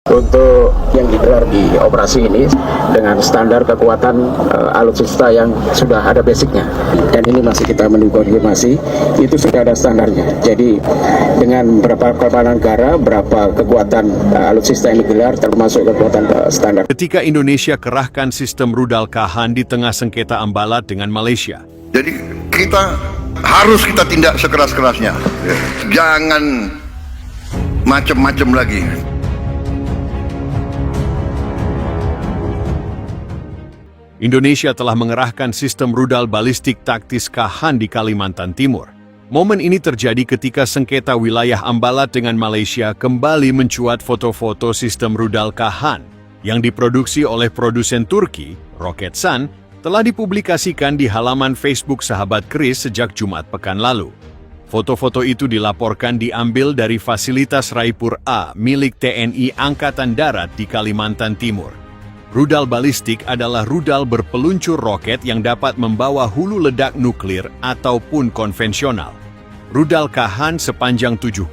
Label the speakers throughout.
Speaker 1: Untuk yang digelar di operasi ini dengan standar kekuatan alutsista yang sudah ada basicnya, dan ini masih kita menunggu konfirmasi, itu sudah ada standarnya. Jadi dengan berapa kepala negara, berapa kekuatan alutsista yang digelar, termasuk kekuatan standar.
Speaker 2: Ketika Indonesia kerahkan sistem rudal Kahan di tengah sengketa Ambalat dengan Malaysia.
Speaker 3: Jadi harus kita tindak sekeras-kerasnya. Jangan macam-macam lagi.
Speaker 2: Indonesia telah mengerahkan sistem rudal balistik taktis Kahan di Kalimantan Timur. Momen ini terjadi ketika sengketa wilayah Ambalat dengan Malaysia kembali mencuat foto-foto sistem rudal Kahan yang diproduksi oleh produsen Turki, Roketsan, telah dipublikasikan di halaman Facebook sahabat Kris sejak Jumat pekan lalu. Foto-foto itu dilaporkan diambil dari fasilitas Raipur A milik TNI Angkatan Darat di Kalimantan Timur. Rudal balistik adalah rudal berpeluncur roket yang dapat membawa hulu ledak nuklir ataupun konvensional. Rudal Kahan sepanjang 7,1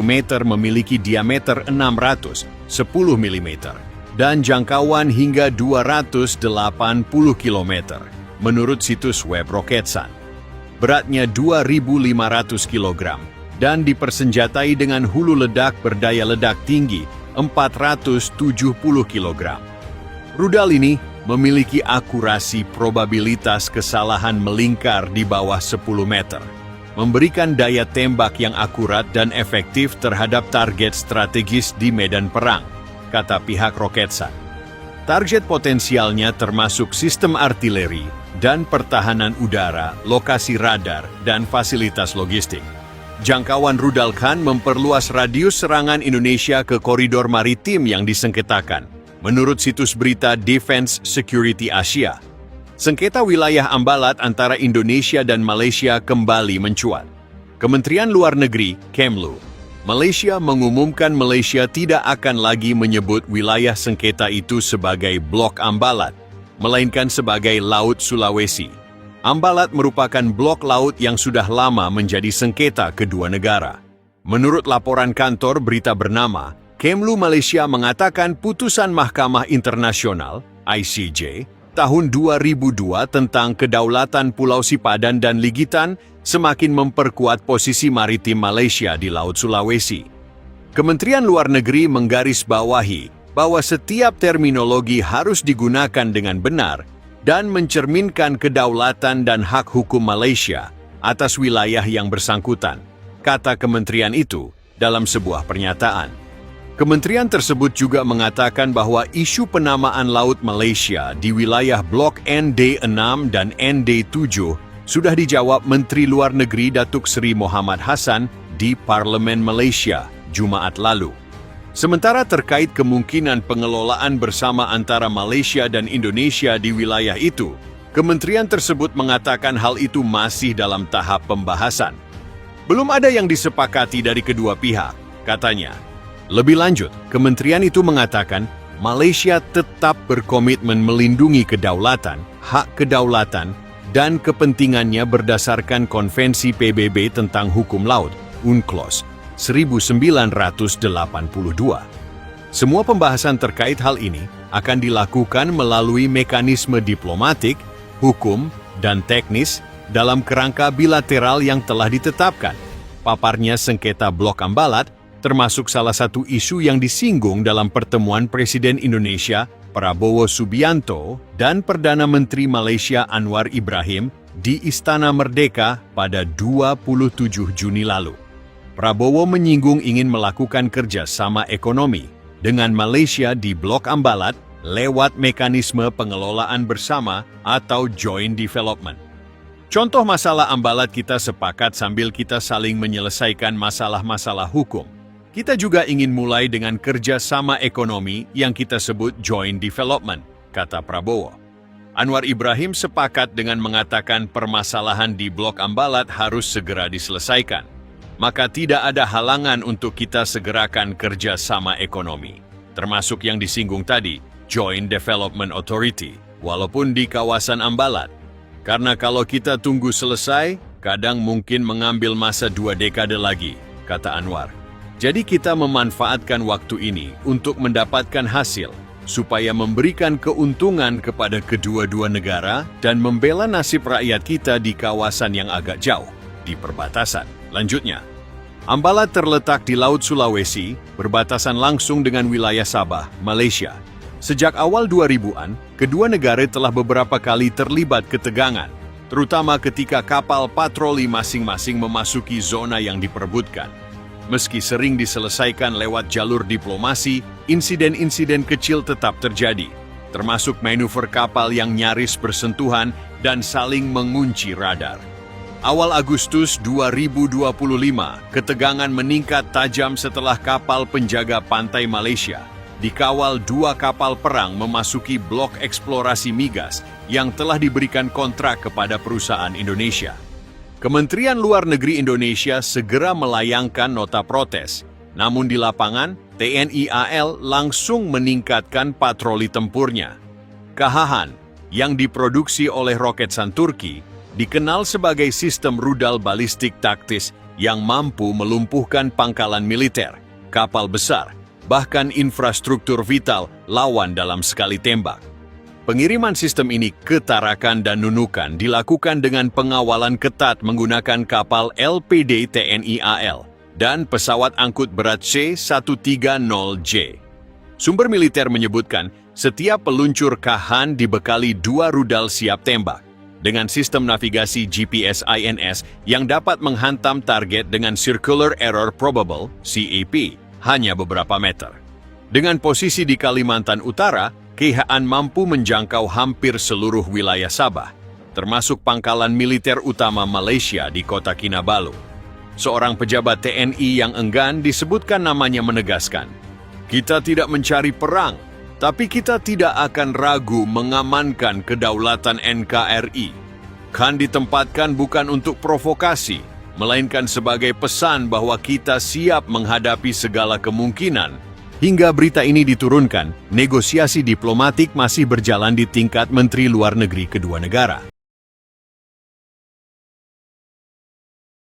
Speaker 2: meter memiliki diameter 610 mm dan jangkauan hingga 280 km, menurut situs web Roketsan. Beratnya 2.500 kg dan dipersenjatai dengan hulu ledak berdaya ledak tinggi 470 kg. Rudal ini memiliki akurasi probabilitas kesalahan melingkar di bawah 10 meter, memberikan daya tembak yang akurat dan efektif terhadap target strategis di medan perang, kata pihak Roketsan. Target potensialnya termasuk sistem artileri dan pertahanan udara, lokasi radar, dan fasilitas logistik. Jangkauan rudal Kahan memperluas radius serangan Indonesia ke koridor maritim yang disengketakan, menurut situs berita Defense Security Asia. Sengketa wilayah Ambalat antara Indonesia dan Malaysia kembali mencuat. Kementerian Luar Negeri, Kemlu, Malaysia mengumumkan Malaysia tidak akan lagi menyebut wilayah sengketa itu sebagai Blok Ambalat, melainkan sebagai Laut Sulawesi. Ambalat merupakan blok laut yang sudah lama menjadi sengketa kedua negara. Menurut laporan kantor berita bernama, Kemlu Malaysia mengatakan putusan Mahkamah Internasional (ICJ) tahun 2002 tentang kedaulatan Pulau Sipadan dan Ligitan semakin memperkuat posisi maritim Malaysia di Laut Sulawesi. Kementerian Luar Negeri menggarisbawahi bahwa setiap terminologi harus digunakan dengan benar dan mencerminkan kedaulatan dan hak hukum Malaysia atas wilayah yang bersangkutan, kata kementerian itu dalam sebuah pernyataan. Kementerian tersebut juga mengatakan bahwa isu penamaan Laut Malaysia di wilayah Blok ND6 dan ND7 sudah dijawab Menteri Luar Negeri Datuk Seri Mohamad Hassan di Parlemen Malaysia Jumaat lalu. Sementara terkait kemungkinan pengelolaan bersama antara Malaysia dan Indonesia di wilayah itu, kementerian tersebut mengatakan hal itu masih dalam tahap pembahasan. Belum ada yang disepakati dari kedua pihak, katanya. Lebih lanjut, kementerian itu mengatakan Malaysia tetap berkomitmen melindungi kedaulatan, hak kedaulatan, dan kepentingannya berdasarkan Konvensi PBB tentang Hukum Laut, UNCLOS, 1982. Semua pembahasan terkait hal ini akan dilakukan melalui mekanisme diplomatik, hukum, dan teknis dalam kerangka bilateral yang telah ditetapkan. Paparnya sengketa Blok Ambalat termasuk salah satu isu yang disinggung dalam pertemuan Presiden Indonesia Prabowo Subianto dan Perdana Menteri Malaysia Anwar Ibrahim di Istana Merdeka pada 27 Juni lalu. Prabowo menyinggung ingin melakukan kerjasama ekonomi dengan Malaysia di Blok Ambalat lewat mekanisme pengelolaan bersama atau joint development. Contoh masalah Ambalat kita sepakat sambil kita saling menyelesaikan masalah-masalah hukum. Kita juga ingin mulai dengan kerjasama ekonomi yang kita sebut joint development, kata Prabowo. Anwar Ibrahim sepakat dengan mengatakan permasalahan di Blok Ambalat harus segera diselesaikan. Maka tidak ada halangan untuk kita segerakan kerjasama ekonomi, termasuk yang disinggung tadi, Joint Development Authority, walaupun di kawasan Ambalat. Karena kalau kita tunggu selesai, kadang mungkin mengambil masa 2 dekade lagi, kata Anwar. Jadi kita memanfaatkan waktu ini untuk mendapatkan hasil, supaya memberikan keuntungan kepada kedua-dua negara dan membela nasib rakyat kita di kawasan yang agak jauh, di perbatasan. Lanjutnya, Ambalat terletak di Laut Sulawesi, berbatasan langsung dengan wilayah Sabah, Malaysia. Sejak awal 2000-an, kedua negara telah beberapa kali terlibat ketegangan, terutama ketika kapal patroli masing-masing memasuki zona yang diperebutkan. Meski sering diselesaikan lewat jalur diplomasi, insiden-insiden kecil tetap terjadi, termasuk manuver kapal yang nyaris bersentuhan dan saling mengunci radar. Awal Agustus 2025, ketegangan meningkat tajam setelah kapal penjaga pantai Malaysia dikawal dua kapal perang memasuki blok eksplorasi migas yang telah diberikan kontrak kepada perusahaan Indonesia. Kementerian Luar Negeri Indonesia segera melayangkan nota protes, namun di lapangan, TNI AL langsung meningkatkan patroli tempurnya. KH-Han, yang diproduksi oleh Roketsan Turki, dikenal sebagai sistem rudal balistik taktis yang mampu melumpuhkan pangkalan militer, kapal besar, bahkan infrastruktur vital lawan dalam sekali tembak. Pengiriman sistem ini ke Tarakan dan Nunukan dilakukan dengan pengawalan ketat menggunakan kapal LPD TNI AL dan pesawat angkut berat C-130J. Sumber militer menyebutkan setiap peluncur KH-Han dibekali 2 rudal siap tembak dengan sistem navigasi GPS INS yang dapat menghantam target dengan Circular Error Probable (CEP) hanya beberapa meter. Dengan posisi di Kalimantan Utara, KH-Han mampu menjangkau hampir seluruh wilayah Sabah, termasuk pangkalan militer utama Malaysia di kota Kinabalu. Seorang pejabat TNI yang enggan disebutkan namanya menegaskan, "Kita tidak mencari perang, tapi kita tidak akan ragu mengamankan kedaulatan NKRI. KH-Han ditempatkan bukan untuk provokasi, melainkan sebagai pesan bahwa kita siap menghadapi segala kemungkinan." Hingga berita ini diturunkan, negosiasi diplomatik masih berjalan di tingkat Menteri Luar Negeri kedua negara.